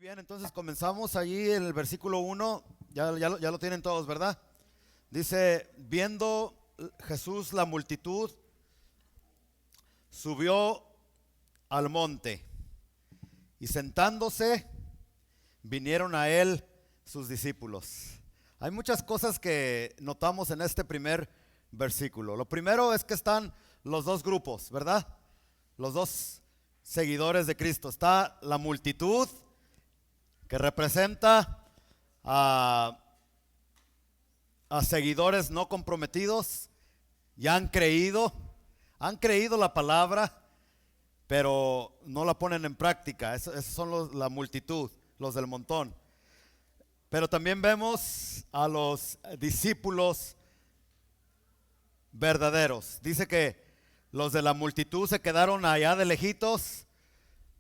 Bien, entonces comenzamos allí en el versículo 1, ya lo tienen todos, ¿verdad? Dice, viendo Jesús la multitud, subió al monte y sentándose, vinieron a él sus discípulos. Hay muchas cosas que notamos en este primer versículo. Lo primero es que están los dos grupos, ¿verdad? Los dos seguidores de Cristo. Está la multitud que representa a seguidores no comprometidos, ya han creído la palabra, pero no la ponen en práctica. Esos son la multitud, los del montón. Pero también vemos a los discípulos verdaderos. Dice que los de la multitud se quedaron allá de lejitos,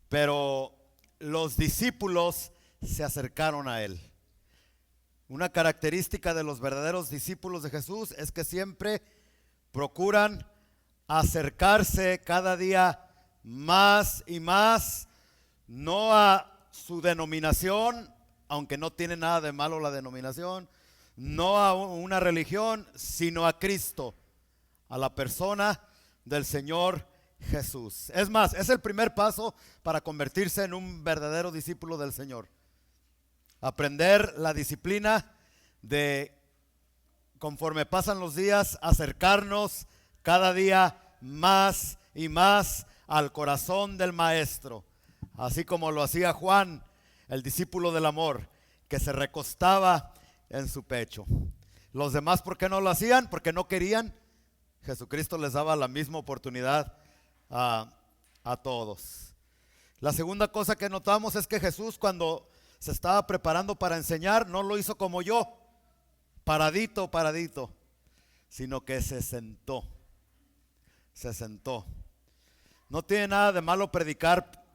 pero los discípulos se acercaron a él. Una característica de los verdaderos discípulos de Jesús es que siempre procuran acercarse cada día más y más, no a su denominación, aunque no tiene nada de malo la denominación, no a una religión, sino a Cristo, a la persona del Señor Jesús. Es más, es el primer paso para convertirse en un verdadero discípulo del Señor. Aprender la disciplina de, conforme pasan los días, acercarnos cada día más y más al corazón del Maestro, así como lo hacía Juan, el discípulo del amor, que se recostaba en su pecho. Los demás, ¿por qué no lo hacían? Porque no querían. Jesucristo les daba la misma oportunidad a todos. La segunda cosa que notamos es que Jesús, cuando se estaba preparando para enseñar, no lo hizo como yo, paradito, sino que se sentó. No tiene nada de malo predicar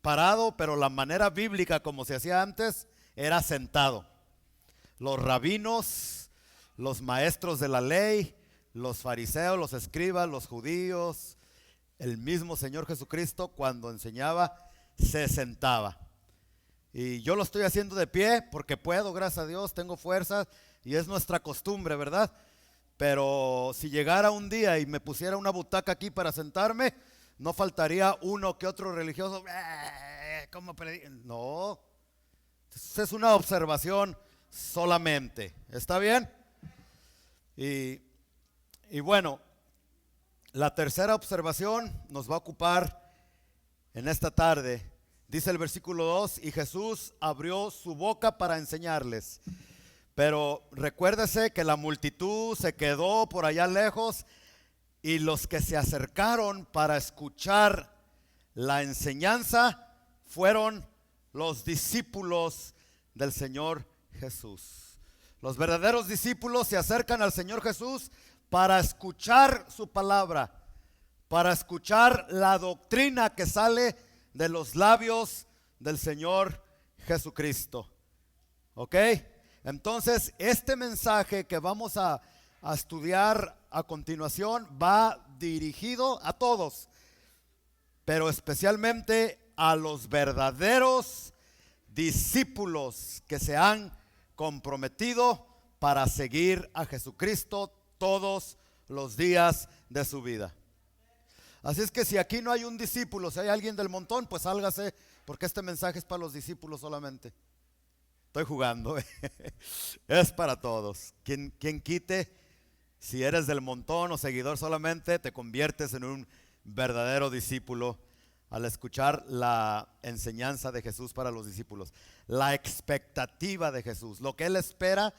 parado, pero la manera bíblica como se hacía antes era sentado. Los rabinos, los maestros de la ley, los fariseos, los escribas, los judíos, el mismo Señor Jesucristo cuando enseñaba se sentaba. Y yo lo estoy haciendo de pie porque puedo, gracias a Dios, tengo fuerza y es nuestra costumbre, ¿verdad? Pero si llegara un día y me pusiera una butaca aquí para sentarme, no faltaría uno que otro religioso. ¿Cómo no, es una observación solamente. ¿Está bien? Y bueno, la tercera observación nos va a ocupar en esta tarde. Dice el versículo 2, y Jesús abrió su boca para enseñarles. Pero recuérdese que la multitud se quedó por allá lejos y los que se acercaron para escuchar la enseñanza fueron los discípulos del Señor Jesús. Los verdaderos discípulos se acercan al Señor Jesús para escuchar su palabra, para escuchar la doctrina que sale de los labios del Señor Jesucristo. ¿Ok? Entonces, este mensaje que vamos a estudiar a continuación va dirigido a todos, pero especialmente a los verdaderos discípulos que se han comprometido para seguir a Jesucristo todos los días de su vida. Así es que si aquí no hay un discípulo, si hay alguien del montón, pues sálgase, porque este mensaje es para los discípulos solamente. Estoy jugando, es para todos. Quien quite, si eres del montón o seguidor solamente, te conviertes en un verdadero discípulo al escuchar la enseñanza de Jesús para los discípulos, la expectativa de Jesús, lo que Él espera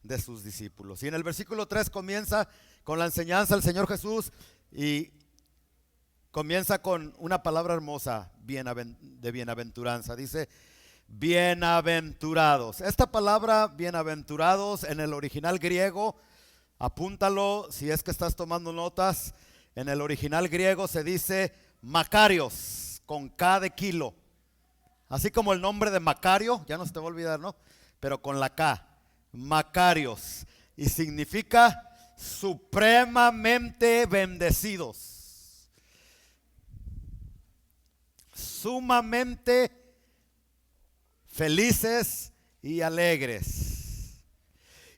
de sus discípulos. Y en el versículo 3 comienza con la enseñanza del Señor Jesús y comienza con una palabra hermosa de bienaventuranza. Dice, bienaventurados. Esta palabra bienaventurados en el original griego, apúntalo si es que estás tomando notas, en el original griego se dice Macarios, con K de kilo. Así como el nombre de Macario, ya no se te va a olvidar, ¿no? Pero con la K, Macarios. Y significa supremamente bendecidos. Sumamente felices y alegres.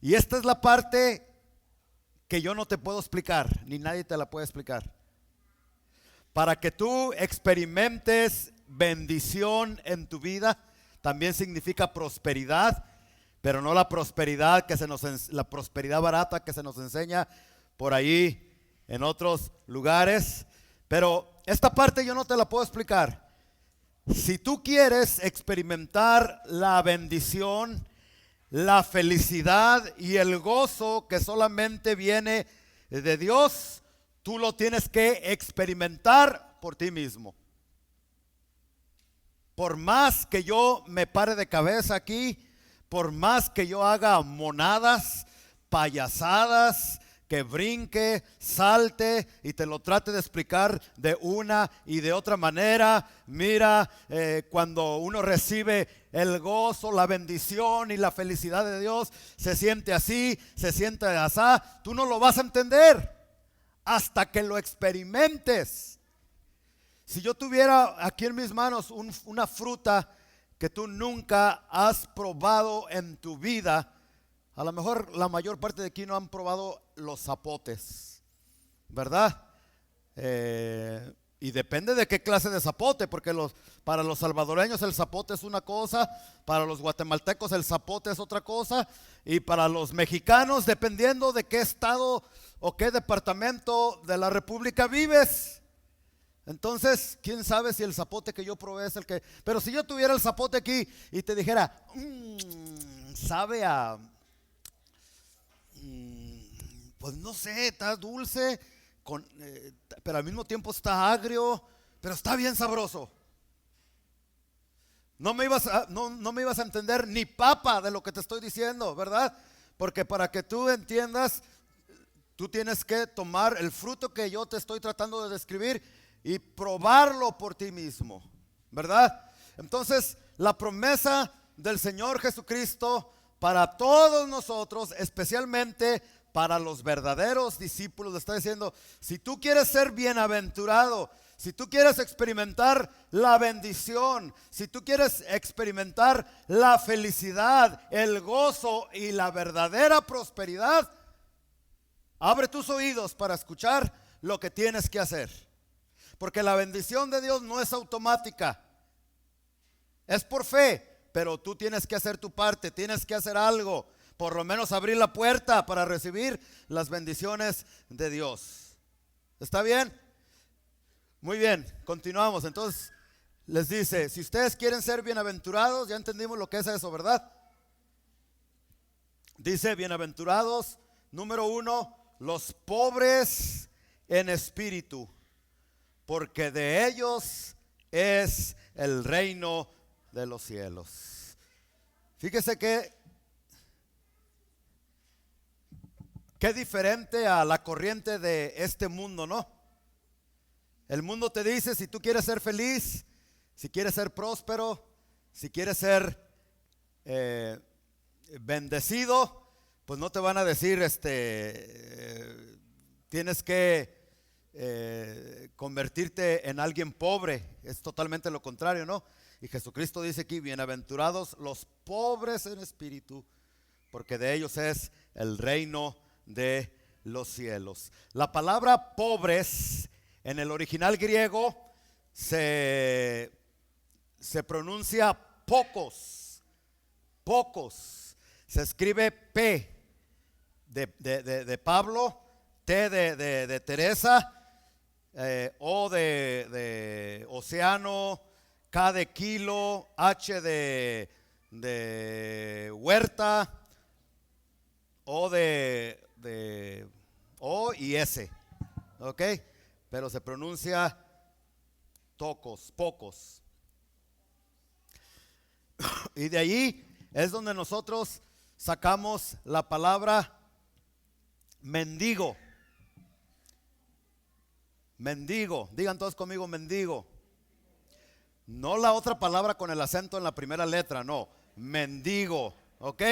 Y esta es la parte que yo no te puedo explicar, ni nadie te la puede explicar. Para que tú experimentes bendición en tu vida, también significa prosperidad, pero no la prosperidad la prosperidad barata que se nos enseña por ahí en otros lugares. Pero esta parte yo no te la puedo explicar. Si tú quieres experimentar la bendición, la felicidad y el gozo que solamente viene de Dios, tú lo tienes que experimentar por ti mismo. Por más que yo me pare de cabeza aquí, por más que yo haga monadas, payasadas, que brinque, salte y te lo trate de explicar de una y de otra manera. Mira, cuando uno recibe el gozo, la bendición y la felicidad de Dios, se siente así, se siente así. Tú no lo vas a entender hasta que lo experimentes. Si yo tuviera aquí en mis manos una fruta que tú nunca has probado en tu vida, a lo mejor la mayor parte de aquí no han probado los zapotes, ¿verdad? Y depende de qué clase de zapote, porque para los salvadoreños el zapote es una cosa, para los guatemaltecos el zapote es otra cosa, y para los mexicanos, dependiendo de qué estado o qué departamento de la república vives. Entonces, quién sabe si el zapote que yo probé es el que... Pero si yo tuviera el zapote aquí y te dijera, sabe a... pues no sé, está dulce, pero al mismo tiempo está agrio, pero está bien sabroso. No me ibas a entender ni papa de lo que te estoy diciendo, ¿verdad? Porque para que tú entiendas, tú tienes que tomar el fruto que yo te estoy tratando de describir y probarlo por ti mismo, ¿verdad? Entonces, la promesa del Señor Jesucristo para todos nosotros, especialmente para los verdaderos discípulos, le está diciendo: si tú quieres ser bienaventurado, si tú quieres experimentar la bendición, si tú quieres experimentar la felicidad, el gozo y la verdadera prosperidad, abre tus oídos para escuchar lo que tienes que hacer. Porque la bendición de Dios no es automática, es por fe, pero tú tienes que hacer tu parte, tienes que hacer algo, por lo menos abrir la puerta para recibir las bendiciones de Dios. ¿Está bien? Muy bien, continuamos. Entonces les dice: si ustedes quieren ser bienaventurados, ya entendimos lo que es eso, ¿verdad? Dice: bienaventurados, número 1, los pobres en espíritu, porque de ellos es el reino de los cielos. Fíjese que qué diferente a la corriente de este mundo, ¿no? El mundo te dice: si tú quieres ser feliz, si quieres ser próspero, si quieres ser bendecido, pues no te van a decir tienes que convertirte en alguien pobre. Es totalmente lo contrario, ¿no? Y Jesucristo dice aquí: bienaventurados los pobres en espíritu, porque de ellos es el reino de los cielos. La palabra pobres en el original griego se pronuncia pocos, pocos. Se escribe P de Pablo, T de Teresa, O de océano, K de kilo, H de huerta, O O y S, ¿ok? Pero se pronuncia tocos, pocos. Y de ahí es donde nosotros sacamos la palabra mendigo. Mendigo, digan todos conmigo: mendigo. No la otra palabra con el acento en la primera letra, no, mendigo, ¿ok?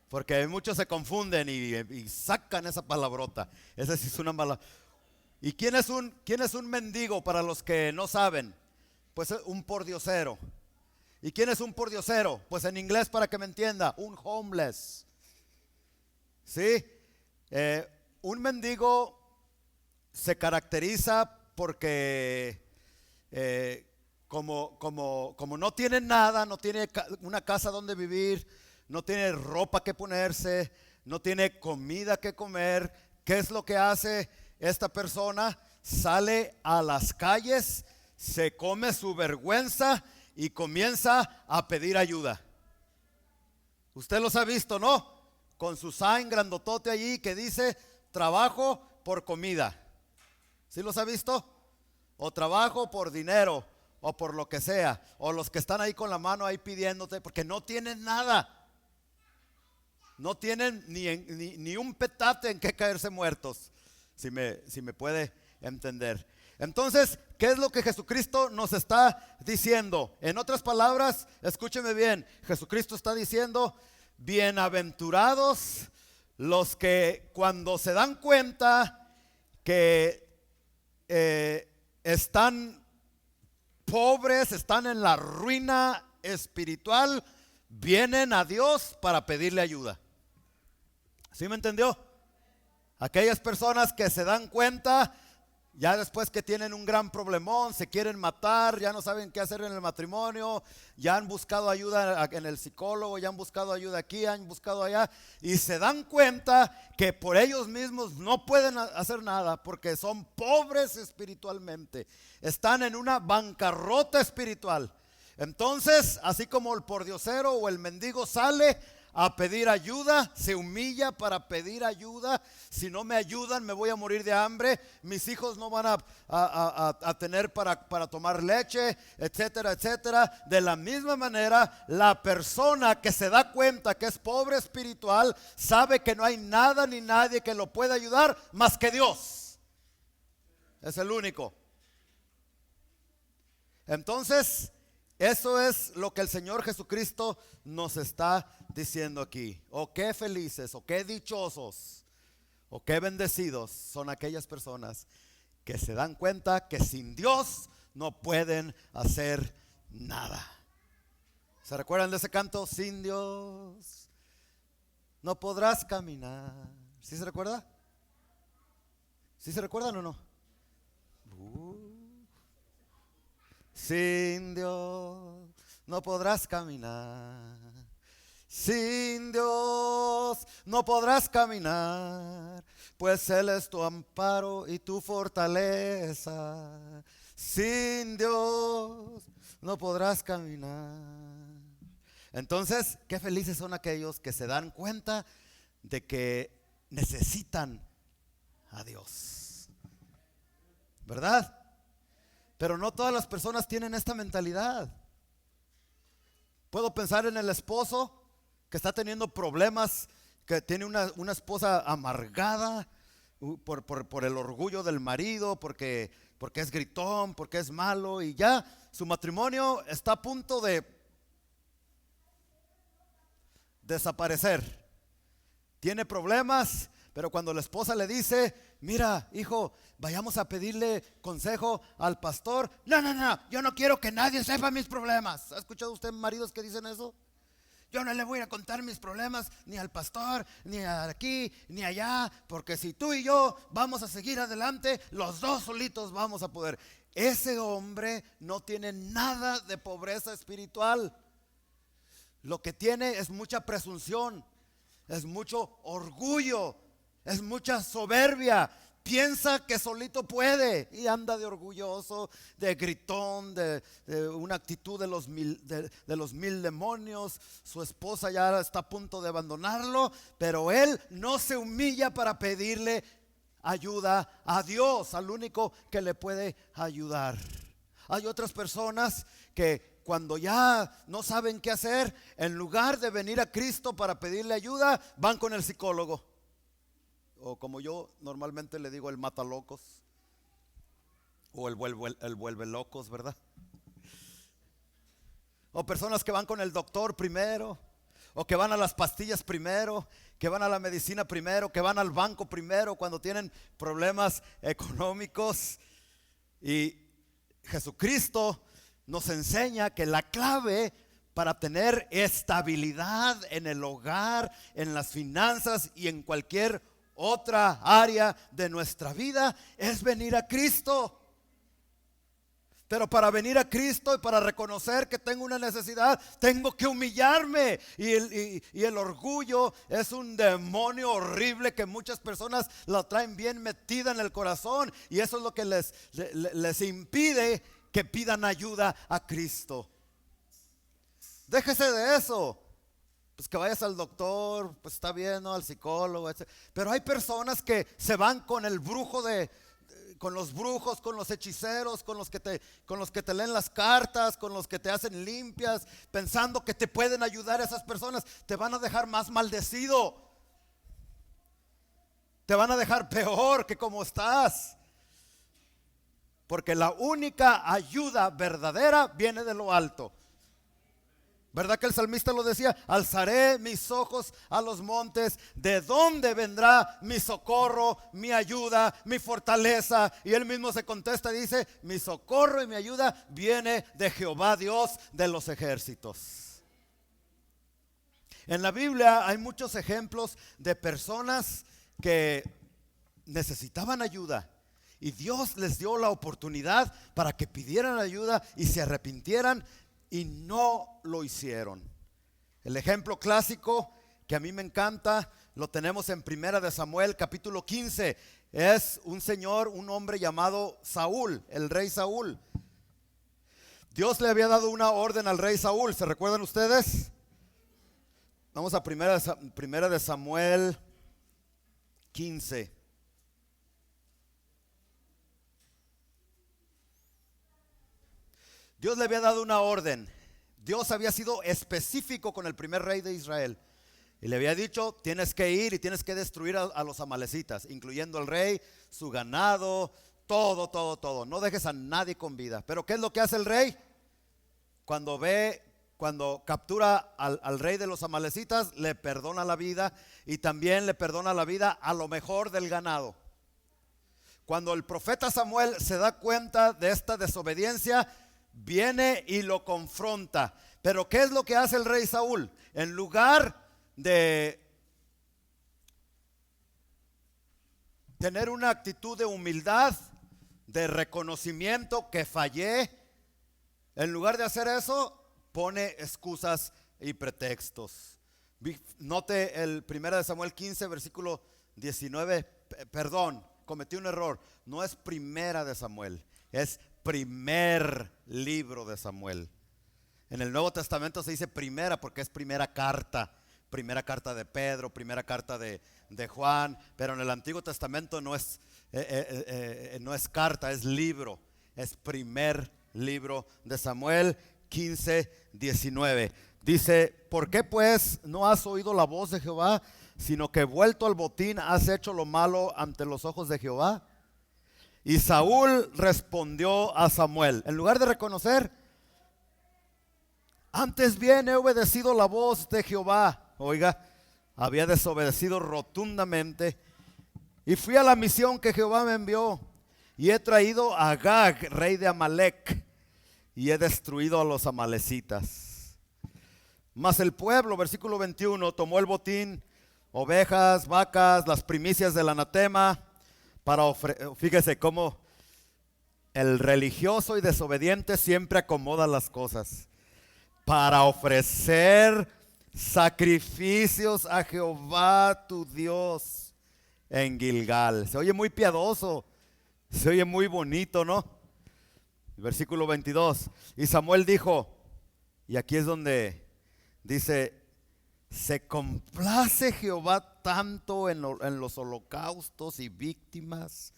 Porque muchos se confunden y sacan esa palabrota. Esa sí es una mala. ¿Y quién es un mendigo para los que no saben? Pues un pordiosero. ¿Y quién es un pordiosero? Pues en inglés, para que me entienda, un homeless. ¿Sí? Un mendigo se caracteriza porque como no tiene nada, no tiene una casa donde vivir, no tiene ropa que ponerse, no tiene comida que comer, ¿qué es lo que hace esta persona? Sale a las calles, se come su vergüenza y comienza a pedir ayuda. Usted los ha visto, ¿no? Con su sign grandotote allí que dice trabajo por comida. ¿Sí los ha visto? O trabajo por dinero, o por lo que sea. O los que están ahí con la mano ahí pidiéndote, porque no tienen nada. No tienen ni un petate en que caerse muertos. Si me puede entender. Entonces, ¿qué es lo que Jesucristo nos está diciendo? En otras palabras, escúcheme bien, Jesucristo está diciendo: bienaventurados los que cuando se dan cuenta que están pobres, están en la ruina espiritual, vienen a Dios para pedirle ayuda. ¿Sí me entendió? Aquellas personas que se dan cuenta ya después que tienen un gran problemón, se quieren matar, ya no saben qué hacer en el matrimonio, ya han buscado ayuda en el psicólogo, ya han buscado ayuda aquí, han buscado allá, y se dan cuenta que por ellos mismos no pueden hacer nada porque son pobres espiritualmente, están en una bancarrota espiritual. Entonces, así como el pordiosero o el mendigo sale a pedir ayuda, se humilla para pedir ayuda. Si no me ayudan, me voy a morir de hambre, mis hijos no van a tener para tomar leche, etcétera, etcétera. De la misma manera, la persona que se da cuenta que es pobre espiritual sabe que no hay nada ni nadie que lo pueda ayudar más que Dios. Es el único. Entonces, eso es lo que el Señor Jesucristo nos está diciendo aquí. Oh, qué felices, o qué dichosos, o qué bendecidos son aquellas personas que se dan cuenta que sin Dios no pueden hacer nada. ¿Se recuerdan de ese canto? Sin Dios no podrás caminar. ¿Sí se recuerda? ¿Sí se recuerdan o no? Sin Dios no podrás caminar. Sin Dios no podrás caminar, pues Él es tu amparo y tu fortaleza. Sin Dios no podrás caminar. Entonces, qué felices son aquellos que se dan cuenta de que necesitan a Dios, ¿verdad? Pero no todas las personas tienen esta mentalidad. Puedo pensar en el esposo que está teniendo problemas, que tiene una esposa amargada por el orgullo del marido, porque es gritón, porque es malo, y ya su matrimonio está a punto de desaparecer. Tiene problemas, pero cuando la esposa le dice: mira, hijo, vayamos a pedirle consejo al pastor. No, yo no quiero que nadie sepa mis problemas. ¿Ha escuchado usted maridos que dicen eso? Yo no le voy a contar mis problemas ni al pastor, ni aquí, ni allá, porque si tú y yo vamos a seguir adelante, los dos solitos vamos a poder. Ese hombre no tiene nada de pobreza espiritual. Lo que tiene es mucha presunción, es mucho orgullo, es mucha soberbia. Piensa que solito puede y anda de orgulloso, de gritón, de una actitud de los mil demonios. Su esposa ya está a punto de abandonarlo, pero él no se humilla para pedirle ayuda a Dios, al único que le puede ayudar. Hay otras personas que cuando ya no saben qué hacer, en lugar de venir a Cristo para pedirle ayuda, van con el psicólogo. O como yo normalmente le digo, el matalocos. O el vuelve locos, ¿verdad? O personas que van con el doctor primero, o que van a las pastillas primero, que van a la medicina primero, que van al banco primero cuando tienen problemas económicos. Y Jesucristo nos enseña que la clave para tener estabilidad en el hogar, en las finanzas y en cualquier otra área de nuestra vida, es venir a Cristo. Pero para venir a Cristo y para reconocer que tengo una necesidad, tengo que humillarme. Y el orgullo es un demonio horrible que muchas personas lo traen bien metida en el corazón. Y eso es lo que les impide que pidan ayuda a Cristo. Déjese de eso. Pues que vayas al doctor, pues está bien, ¿no? Al psicólogo, etc. Pero hay personas que se van con el brujo con los brujos, con los hechiceros, con los que te leen las cartas, con los que te hacen limpias, pensando que te pueden ayudar. Esas personas te van a dejar más maldecido, te van a dejar peor que como estás, porque la única ayuda verdadera viene de lo alto. ¿Verdad que el salmista lo decía? Alzaré mis ojos a los montes, ¿de dónde vendrá mi socorro, mi ayuda, mi fortaleza? Y él mismo se contesta y dice, mi socorro y mi ayuda viene de Jehová, Dios de los ejércitos. En la Biblia hay muchos ejemplos de personas que necesitaban ayuda y Dios les dio la oportunidad para que pidieran ayuda y se arrepintieran, y no lo hicieron. El ejemplo clásico que a mí me encanta lo tenemos en Primera de Samuel capítulo 15. Es un hombre llamado Saúl, el rey Saúl. Dios le había dado una orden al rey Saúl, ¿se recuerdan ustedes? Vamos a Primera de Samuel 15. Dios le había dado una orden. Dios había sido específico con el primer rey de Israel y le había dicho, tienes que ir y tienes que destruir a los amalecitas, incluyendo al rey, su ganado, todo. No dejes a nadie con vida. Pero ¿qué es lo que hace el rey? Cuando captura al rey de los amalecitas, le perdona la vida y también le perdona la vida a lo mejor del ganado. Cuando el profeta Samuel se da cuenta de esta desobediencia, viene y lo confronta. Pero ¿qué es lo que hace el rey Saúl? En lugar de tener una actitud de humildad, de reconocimiento que fallé, en lugar de hacer eso, pone excusas y pretextos. Note el 1 Samuel 15, versículo 19. Perdón, cometí un error. No es Primera de Samuel, es primer libro de Samuel. En el Nuevo Testamento se dice primera porque es primera carta de Pedro, primera carta de Juan, pero en el Antiguo Testamento no es carta, es libro, es primer libro de Samuel 15, 19. Dice, ¿por qué pues no has oído la voz de Jehová, sino que vuelto al botín has hecho lo malo ante los ojos de Jehová? Y Saúl respondió a Samuel, en lugar de reconocer, antes bien he obedecido la voz de Jehová. Oiga, había desobedecido rotundamente y fui a la misión que Jehová me envió y he traído a Agag, rey de Amalec, y he destruido a los amalecitas. Mas el pueblo, versículo 21, tomó el botín, ovejas, vacas, las primicias del anatema, fíjese cómo el religioso y desobediente siempre acomoda las cosas, para ofrecer sacrificios a Jehová tu Dios en Gilgal. Se oye muy piadoso, se oye muy bonito, ¿no? Versículo 22. Y Samuel dijo, y aquí es donde dice, ¿se complace Jehová tanto en los holocaustos y víctimas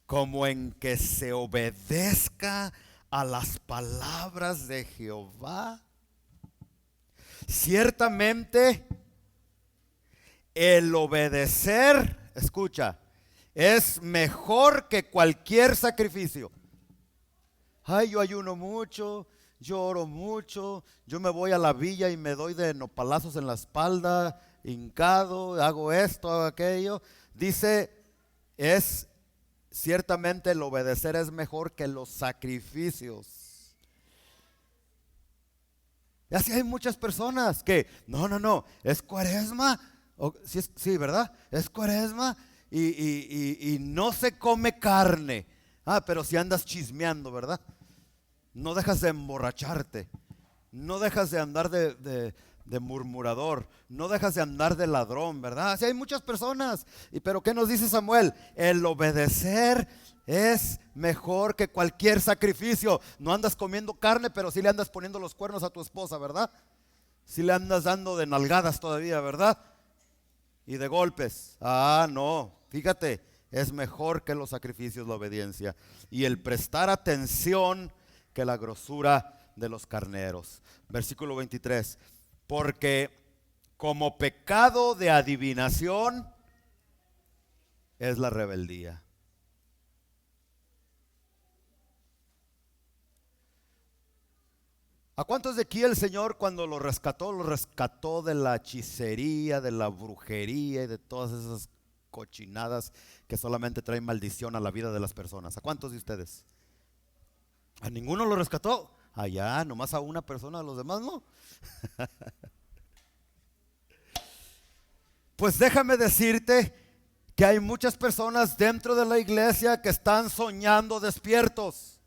como en que se obedezca a las palabras de Jehová? Ciertamente el obedecer, escucha, es mejor que cualquier sacrificio. Ay, yo ayuno mucho, yo oro mucho, yo me voy a la villa y me doy de nopalazos en la espalda, hincado, hago esto, hago aquello. Dice, ciertamente el obedecer es mejor que los sacrificios. Y así hay muchas personas que, no, es cuaresma, sí, ¿verdad? Es cuaresma y no se come carne. Pero si andas chismeando, ¿verdad? No dejas de emborracharte, no dejas de andar de murmurador, no dejas de andar de ladrón, ¿verdad? Así hay muchas personas. Pero ¿qué nos dice Samuel? El obedecer es mejor que cualquier sacrificio. No andas comiendo carne, pero sí le andas poniendo los cuernos a tu esposa, ¿verdad? Sí le andas dando de nalgadas todavía, ¿verdad? Y de golpes. No, fíjate, es mejor que los sacrificios la obediencia. Y el prestar atención que la grosura de los carneros. Versículo 23. Porque como pecado de adivinación es la rebeldía. ¿A cuántos de aquí el Señor cuando lo rescató de la hechicería, de la brujería y de todas esas cochinadas que solamente traen maldición a la vida de las personas? ¿A cuántos de ustedes? ¿A ninguno lo rescató? Allá, nomás a una persona, a los demás no. Pues déjame decirte que hay muchas personas dentro de la iglesia que están soñando despiertos.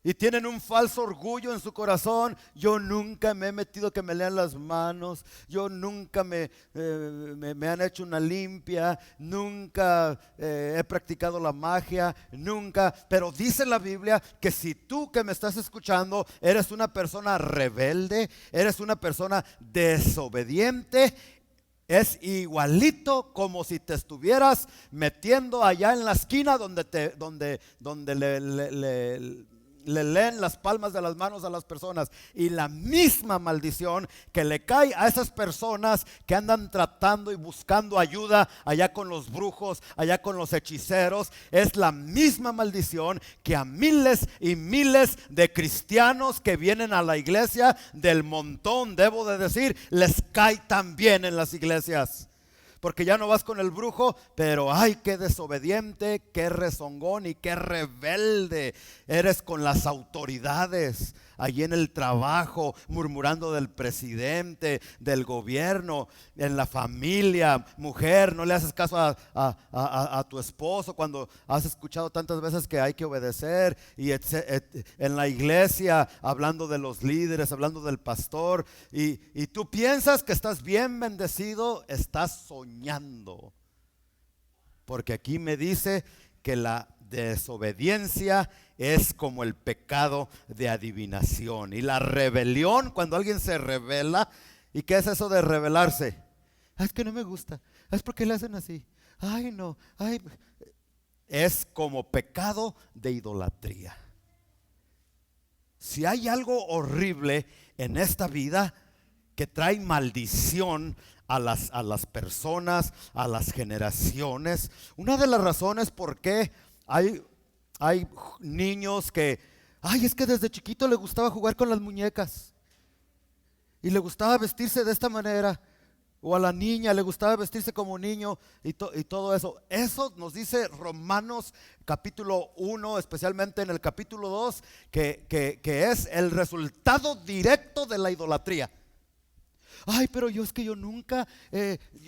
Y tienen un falso orgullo en su corazón. Yo nunca me he metido que me lean las manos. Yo nunca me han hecho una limpia. Nunca he practicado la magia. Nunca. Pero dice la Biblia que si tú que me estás escuchando eres una persona rebelde, eres una persona desobediente, es igualito como si te estuvieras metiendo allá en la esquina donde le leen las palmas de las manos a las personas, y la misma maldición que le cae a esas personas que andan tratando y buscando ayuda allá con los brujos, allá con los hechiceros, es la misma maldición que a miles y miles de cristianos que vienen a la iglesia, del montón, debo de decir, les cae también en las iglesias. Porque ya no vas con el brujo, pero ay, qué desobediente, qué rezongón y qué rebelde eres con las autoridades, allí en el trabajo, murmurando del presidente, del gobierno, en la familia. Mujer, no le haces caso a tu esposo cuando has escuchado tantas veces que hay que obedecer. Y en la iglesia, hablando de los líderes, hablando del pastor, y tú piensas que estás bien bendecido, estás soñando. Porque aquí me dice que la desobediencia es como el pecado de adivinación. Y la rebelión, cuando alguien se rebela. ¿Y qué es eso de rebelarse? Es que no me gusta, es porque le hacen así. Ay, no, ay. Es como pecado de idolatría. Si hay algo horrible en esta vida que trae maldición a las personas, a las generaciones, una de las razones por qué hay niños que, es que desde chiquito le gustaba jugar con las muñecas y le gustaba vestirse de esta manera, o a la niña le gustaba vestirse como niño y todo eso. Eso nos dice Romanos capítulo 1, especialmente en el capítulo 2, que es el resultado directo de la idolatría. Ay, pero yo nunca,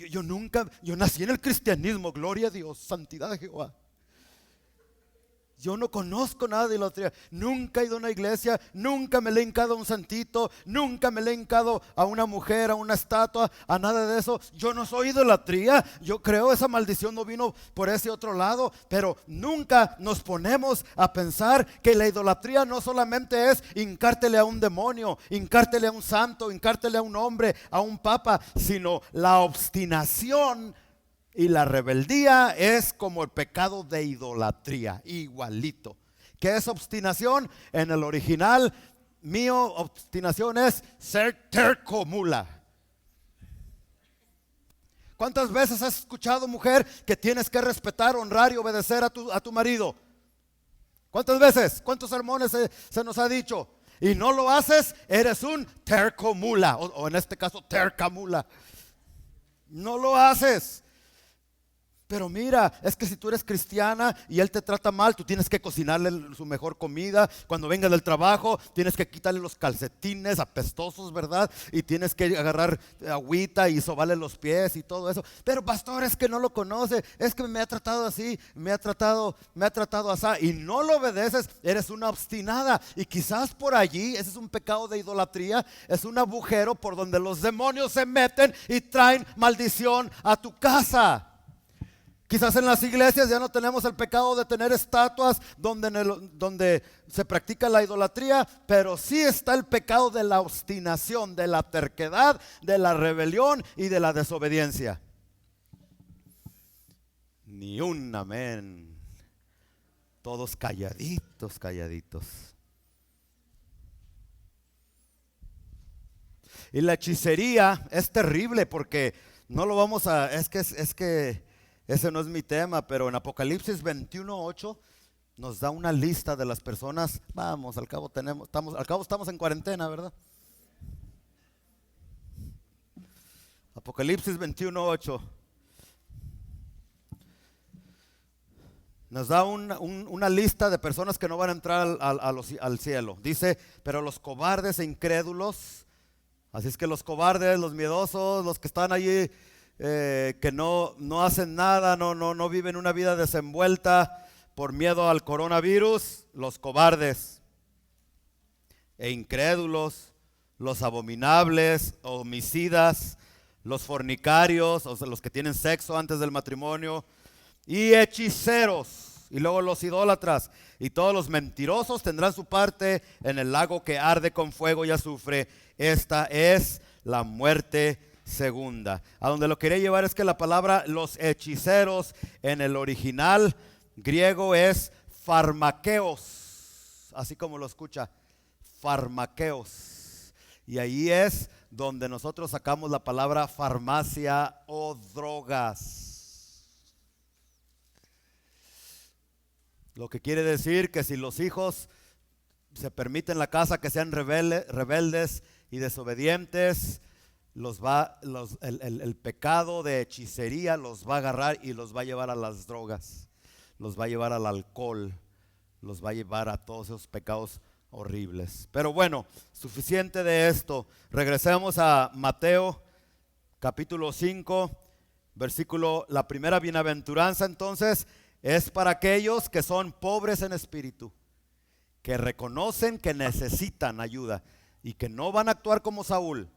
yo nací en el cristianismo, gloria a Dios, santidad de Jehová. Yo no conozco nada de idolatría. Nunca he ido a una iglesia, nunca me le he hincado a un santito, nunca me le he hincado a una mujer, a una estatua, a nada de eso. Yo no soy idolatría. Yo creo esa maldición no vino por ese otro lado. Pero nunca nos ponemos a pensar que la idolatría no solamente es hincártele a un demonio, hincártele a un santo, hincártele a un hombre, a un papa, sino la obstinación. Y la rebeldía es como el pecado de idolatría, igualito. ¿Qué es obstinación? En el original mío, obstinación es ser terco, mula. ¿Cuántas veces has escuchado, mujer, que tienes que respetar, honrar y obedecer a tu marido? ¿Cuántas veces? ¿Cuántos sermones se nos ha dicho? Y no lo haces, eres un terco mula, o en este caso terca mula. No lo haces. Pero mira, es que si tú eres cristiana y él te trata mal, tú tienes que cocinarle su mejor comida. Cuando venga del trabajo, tienes que quitarle los calcetines apestosos, ¿verdad? Y tienes que agarrar agüita y sobarle los pies y todo eso. Pero pastor, es que no lo conoce, es que me ha tratado así, me ha tratado así. Y no lo obedeces, eres una obstinada. Y quizás por allí, ese es un pecado de idolatría, es un agujero por donde los demonios se meten y traen maldición a tu casa. Quizás en las iglesias ya no tenemos el pecado de tener estatuas donde se practica la idolatría, pero sí está el pecado de la obstinación, de la terquedad, de la rebelión y de la desobediencia. Ni un amén. Todos calladitos, calladitos. Y la hechicería es terrible porque no lo vamos a, es que ese no es mi tema, pero en Apocalipsis 21:8 nos da una lista de las personas. Vamos, al cabo estamos en cuarentena, ¿verdad? Apocalipsis 21:8 nos da una lista de personas que no van a entrar al cielo. Dice, pero los cobardes e incrédulos, así es que los cobardes, los miedosos, los que están allí, que no hacen nada, no viven una vida desenvuelta por miedo al coronavirus, los cobardes e incrédulos, los abominables, homicidas, los fornicarios, o sea, los que tienen sexo antes del matrimonio, y hechiceros, y luego los idólatras, y todos los mentirosos tendrán su parte en el lago que arde con fuego y azufre. Esta es la muerte segunda. A donde lo quería llevar es que la palabra los hechiceros en el original griego es farmakeos, así como lo escucha, farmakeos. Y ahí es donde nosotros sacamos la palabra farmacia o drogas. Lo que quiere decir que si los hijos se permiten en la casa que sean rebeldes y desobedientes, el pecado de hechicería los va a agarrar y los va a llevar a las drogas, los va a llevar al alcohol, los va a llevar a todos esos pecados horribles. Pero bueno, suficiente de esto. Regresemos a Mateo capítulo 5, versículo, la primera bienaventuranza entonces es para aquellos que son pobres en espíritu, que reconocen que necesitan ayuda y que no van a actuar como Saúl.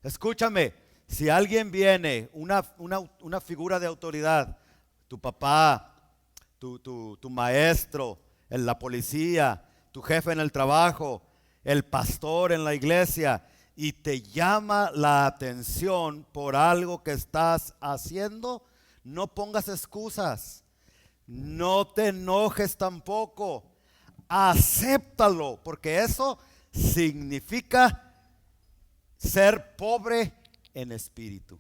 Escúchame, si alguien viene, una figura de autoridad, tu papá, tu maestro, la policía, tu jefe en el trabajo, el pastor en la iglesia, y te llama la atención por algo que estás haciendo, no pongas excusas, no te enojes tampoco, acéptalo, porque eso significa ser pobre en espíritu.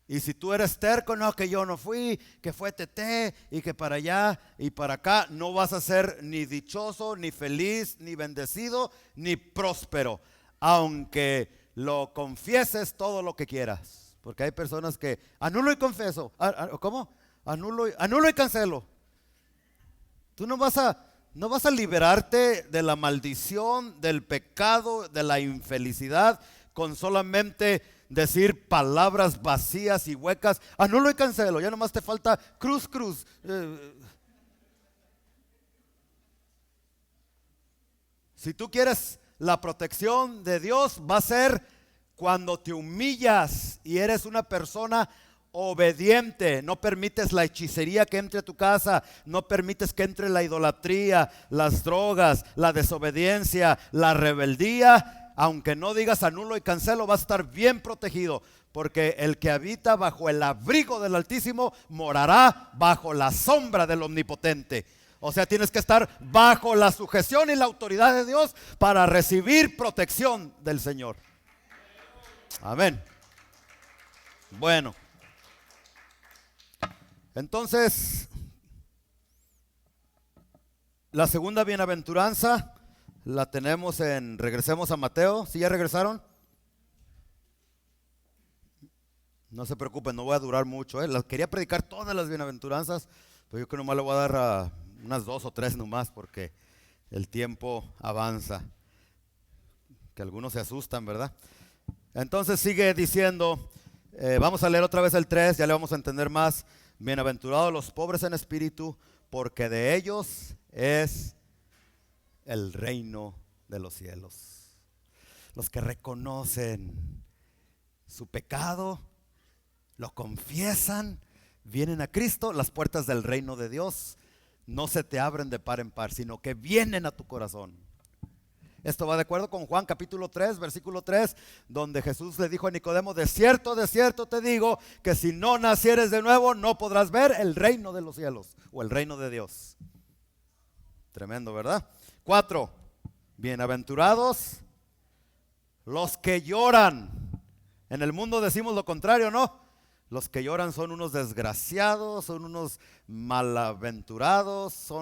Y si tú eres terco, no, que yo no fui, que fue Tete y que para allá y para acá, no vas a ser ni dichoso, ni feliz, ni bendecido, ni próspero, aunque lo confieses todo lo que quieras. Porque hay personas que anulo y confieso. ¿Cómo? Anulo y cancelo. Tú no vas a liberarte de la maldición, del pecado, de la infelicidad con solamente decir palabras vacías y huecas. Anulo y cancelo, ya nomás te falta cruz. Si tú quieres la protección de Dios, va a ser cuando te humillas y eres una persona obediente, no permites la hechicería que entre a tu casa, no permites que entre la idolatría, las drogas, la desobediencia, la rebeldía. Aunque no digas anulo y cancelo, vas a estar bien protegido, porque el que habita bajo el abrigo del Altísimo morará bajo la sombra del Omnipotente. O sea, tienes que estar bajo la sujeción y la autoridad de Dios para recibir protección del Señor. Amén. Bueno, entonces, la segunda bienaventuranza la tenemos regresemos a Mateo. ¿Sí ya regresaron? No se preocupen, no voy a durar mucho. Las quería predicar todas las bienaventuranzas, pero yo creo que nomás le voy a dar unas 2 o 3 nomás porque el tiempo avanza. Que algunos se asustan, ¿verdad? Entonces sigue diciendo, vamos a leer otra vez el 3, ya le vamos a entender más. Bienaventurados los pobres en espíritu, porque de ellos es el reino de los cielos. Los que reconocen su pecado, lo confiesan, vienen a Cristo, las puertas del reino de Dios no se te abren de par en par, sino que vienen a tu corazón. Esto va de acuerdo con Juan capítulo 3, versículo 3, donde Jesús le dijo a Nicodemo, de cierto te digo, que si no nacieres de nuevo, no podrás ver el reino de los cielos, o el reino de Dios. Tremendo, ¿verdad? 4, bienaventurados los que lloran. En el mundo decimos lo contrario, ¿no? Los que lloran son unos desgraciados, son unos malaventurados,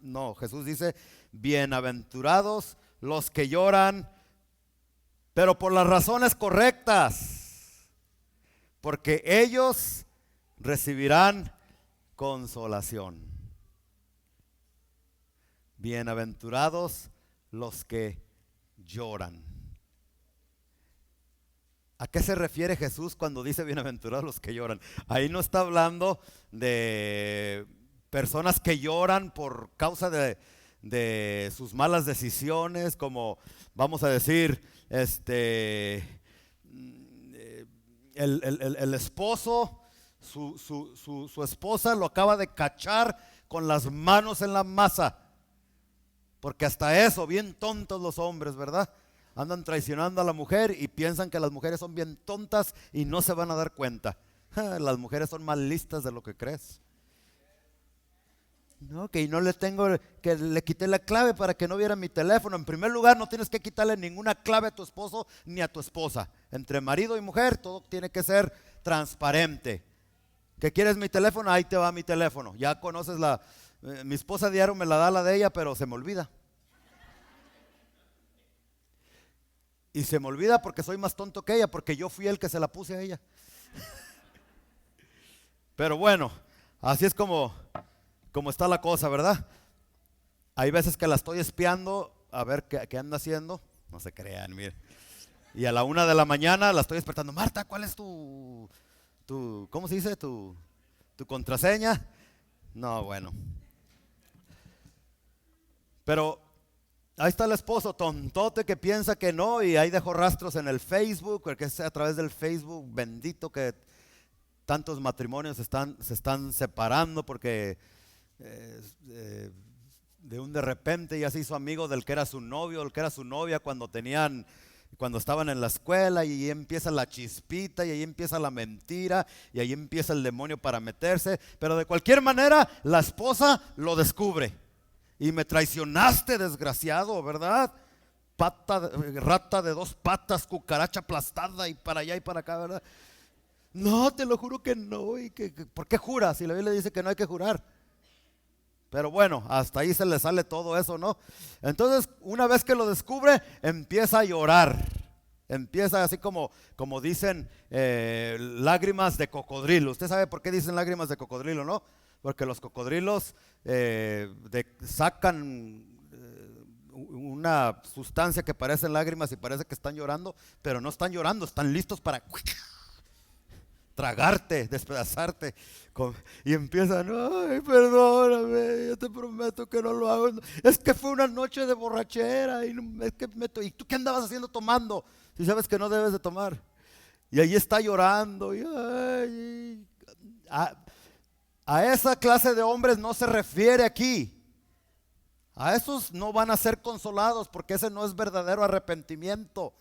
no, Jesús dice, bienaventurados los que lloran, pero por las razones correctas, porque ellos recibirán consolación. Bienaventurados los que lloran. ¿A qué se refiere Jesús cuando dice bienaventurados los que lloran? Ahí no está hablando de personas que lloran por causa de sus malas decisiones, como vamos a decir, el esposo, su esposa lo acaba de cachar con las manos en la masa, porque hasta eso, bien tontos los hombres, ¿verdad? Andan traicionando a la mujer y piensan que las mujeres son bien tontas y no se van a dar cuenta. Las mujeres son más listas de lo que crees. No, que no que le quité la clave para que no viera mi teléfono. En primer lugar, no tienes que quitarle ninguna clave a tu esposo ni a tu esposa. Entre marido y mujer, todo tiene que ser transparente. ¿Que quieres mi teléfono? Ahí te va mi teléfono. Ya conoces mi esposa diario me la da la de ella, pero se me olvida. Y se me olvida porque soy más tonto que ella, porque yo fui el que se la puse a ella. Pero bueno, así es como está la cosa, ¿verdad? Hay veces que la estoy espiando a ver qué anda haciendo. No se crean, miren. Y a la 1 de la mañana la estoy despertando. Marta, ¿cuál es tu ¿cómo se dice? Tu contraseña. No, bueno. Pero ahí está el esposo tontote que piensa que no, y ahí dejó rastros en el Facebook, porque es a través del Facebook, bendito que tantos matrimonios se están separando porque de repente ya se hizo amigo del que era su novio, del que era su novia cuando estaban en la escuela, y ahí empieza la chispita, y ahí empieza la mentira, y ahí empieza el demonio para meterse. Pero de cualquier manera la esposa lo descubre. Y me traicionaste, desgraciado, ¿verdad? Rata de 2 patas, cucaracha aplastada y para allá y para acá, ¿verdad? No, te lo juro que no. ¿Por qué juras? Si la Biblia dice que no hay que jurar. Pero bueno, hasta ahí se le sale todo eso, ¿no? Entonces, una vez que lo descubre, empieza a llorar. Empieza así como dicen, lágrimas de cocodrilo. ¿Usted sabe por qué dicen lágrimas de cocodrilo, no? Porque los cocodrilos sacan una sustancia que parecen lágrimas y parece que están llorando, pero no están llorando, están listos para tragarte, despedazarte. Y empiezan, ay, perdóname, yo te prometo que no lo hago. Es que fue una noche de borrachera y ¿y tú qué andabas haciendo tomando? Si sabes que no debes de tomar. Y ahí está llorando. A esa clase de hombres no se refiere aquí. A esos no van a ser consolados, porque ese no es verdadero arrepentimiento.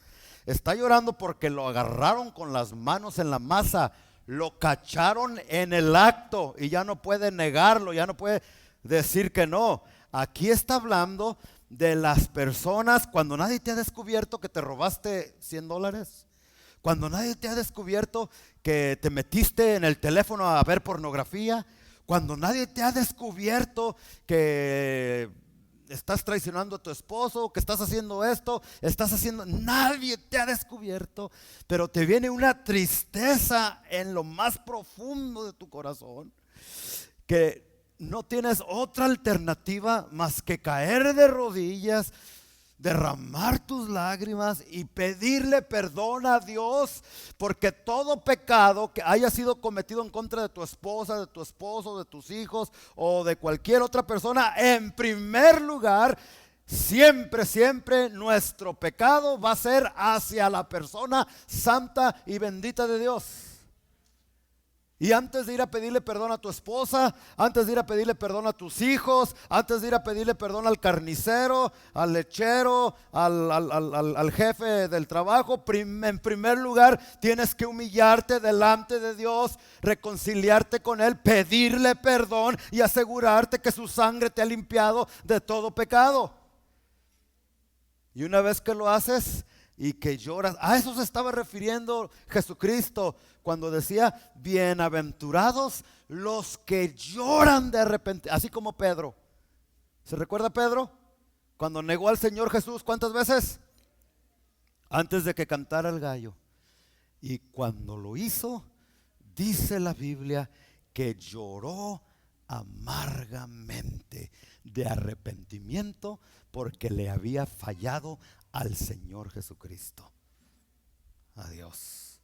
Está llorando porque lo agarraron con las manos en la masa, lo cacharon en el acto y ya no puede negarlo, ya no puede decir que no. Aquí está hablando de las personas cuando nadie te ha descubierto que te robaste $100. Cuando nadie te ha descubierto que te metiste en el teléfono a ver pornografía. Cuando nadie te ha descubierto que estás traicionando a tu esposo, que estás haciendo esto, estás haciendo, nadie te ha descubierto, pero te viene una tristeza en lo más profundo de tu corazón, que no tienes otra alternativa más que caer de rodillas, derramar tus lágrimas y pedirle perdón a Dios, porque todo pecado que haya sido cometido en contra de tu esposa, de tu esposo, de tus hijos o de cualquier otra persona, en primer lugar, siempre nuestro pecado va a ser hacia la persona santa y bendita de Dios. Y antes de ir a pedirle perdón a tu esposa, antes de ir a pedirle perdón a tus hijos, antes de ir a pedirle perdón al carnicero, al lechero, al jefe del trabajo, en primer lugar tienes que humillarte delante de Dios, reconciliarte con Él, pedirle perdón y asegurarte que su sangre te ha limpiado de todo pecado. Y una vez que lo haces y que lloras, a eso se estaba refiriendo Jesucristo cuando decía: bienaventurados los que lloran de arrepentimiento. Así como Pedro. ¿Se recuerda Pedro? Cuando negó al Señor Jesús, ¿cuántas veces? Antes de que cantara el gallo. Y cuando lo hizo, dice la Biblia que lloró amargamente de arrepentimiento porque le había fallado al Señor Jesucristo. Adiós.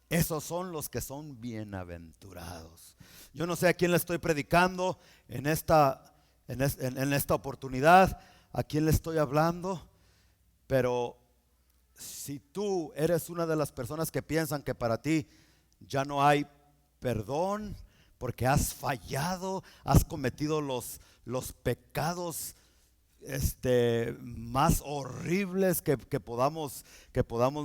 Esos son los que son bienaventurados. Yo no sé a quién le estoy predicando en esta oportunidad, a quién le estoy hablando, pero si tú eres una de las personas que piensan que para ti ya no hay perdón porque has fallado, has cometido los pecados más horribles que podamos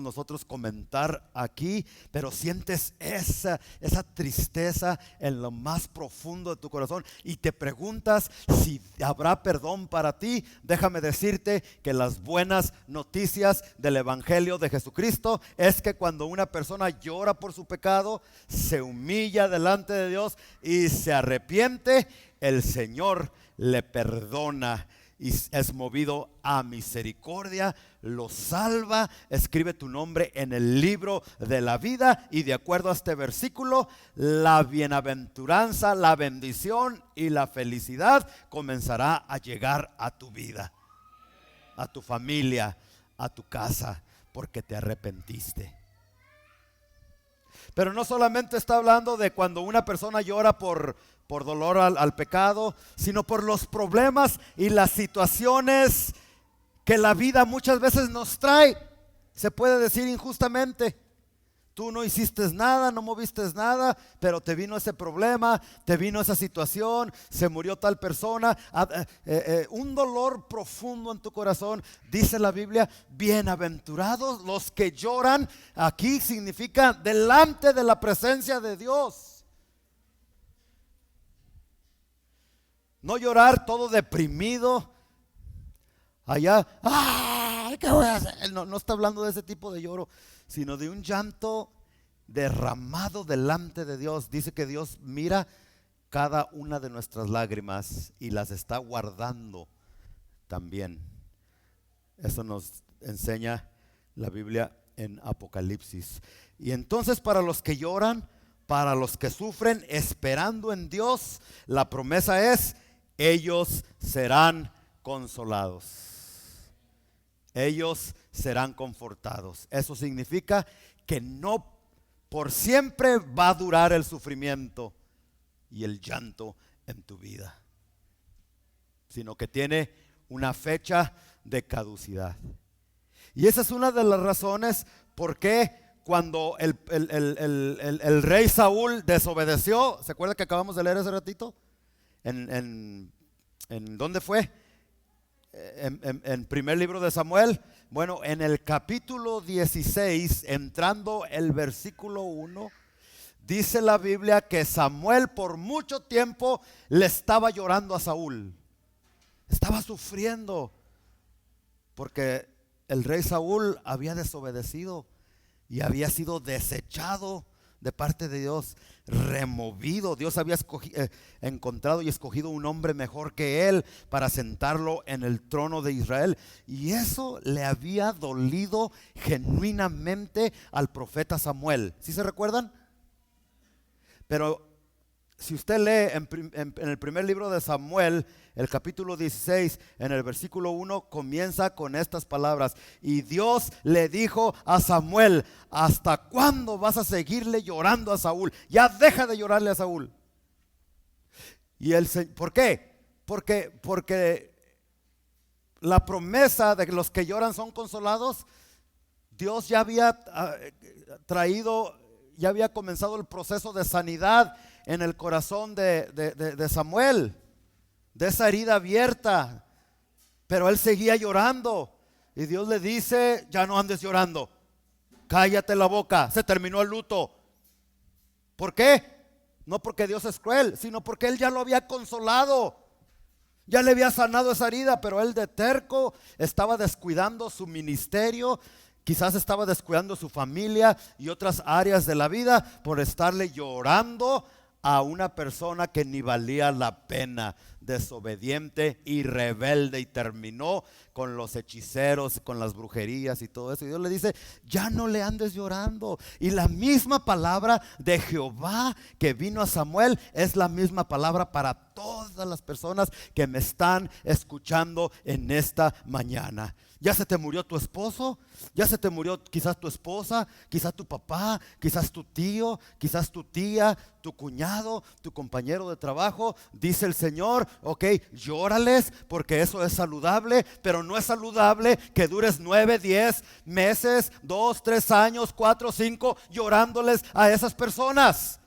nosotros comentar aquí, pero sientes esa tristeza en lo más profundo de tu corazón y te preguntas si habrá perdón para ti, déjame decirte que las buenas noticias del Evangelio de Jesucristo es que cuando una persona llora por su pecado, se humilla delante de Dios y se arrepiente, el Señor le perdona y es movido a misericordia, lo salva, escribe tu nombre en el libro de la vida, y de acuerdo a este versículo, la bienaventuranza, la bendición y la felicidad comenzará a llegar a tu vida, a tu familia, a tu casa, porque te arrepentiste. Pero no solamente está hablando de cuando una persona llora por dolor al pecado, sino por los problemas y las situaciones que la vida muchas veces nos trae. Se puede decir injustamente. Tú no hiciste nada, no moviste nada, pero te vino ese problema, te vino esa situación, se murió tal persona, un dolor profundo en tu corazón. Dice la Biblia: bienaventurados los que lloran. Aquí significa delante de la presencia de Dios. No llorar todo deprimido allá, ¡ay! ¿Qué voy a hacer? No está hablando de ese tipo de lloro, sino de un llanto derramado delante de Dios. Dice que Dios mira cada una de nuestras lágrimas y las está guardando también. Eso nos enseña la Biblia en Apocalipsis. Y entonces, para los que lloran, para los que sufren esperando en Dios, la promesa es: ellos serán consolados, ellos serán confortados. Eso significa que no por siempre va a durar el sufrimiento y el llanto en tu vida, sino que tiene una fecha de caducidad. Y esa es una de las razones por qué cuando el rey Saúl desobedeció, ¿se acuerda que acabamos de leer hace ratito? ¿En dónde fue? En primer libro de Samuel. Bueno, en el capítulo 16, entrando el versículo 1, dice la Biblia que Samuel por mucho tiempo le estaba llorando a Saúl. Estaba sufriendo porque el rey Saúl había desobedecido y había sido desechado de parte de Dios, removido. Dios había encontrado y escogido un hombre mejor que él para sentarlo en el trono de Israel. Y eso le había dolido genuinamente al profeta Samuel. ¿Sí se recuerdan? Pero si usted lee en el primer libro de Samuel, el capítulo 16, en el versículo 1, comienza con estas palabras: y Dios le dijo a Samuel: ¿hasta cuándo vas a seguirle llorando a Saúl? Ya deja de llorarle a Saúl. ¿Por qué? Porque la promesa de que los que lloran son consolados, Dios ya había ya había comenzado el proceso de sanidad en el corazón de Samuel, de esa herida abierta, pero él seguía llorando. Y Dios le dice: ya no andes llorando, cállate la boca, se terminó el luto. ¿Por qué? No porque Dios es cruel, sino porque él ya lo había consolado, ya le había sanado esa herida. Pero él, de terco, estaba descuidando su ministerio, quizás estaba descuidando su familia y otras áreas de la vida por estarle llorando a una persona que ni valía la pena, desobediente y rebelde, y terminó con los hechiceros, con las brujerías y todo eso. Y Dios le dice: ya no le andes llorando. Y la misma palabra de Jehová que vino a Samuel es la misma palabra para todas las personas que me están escuchando en esta mañana. ¿Ya se te murió tu esposo? ¿Ya se te murió quizás tu esposa? ¿Quizás tu papá? ¿Quizás tu tío? ¿Quizás tu tía? ¿Tu cuñado? ¿Tu compañero de trabajo? Dice el Señor: ok, llórales, porque eso es saludable. Pero no es saludable que dures 9, 10 meses, 2, 3 años, 4, 5 llorándoles a esas personas.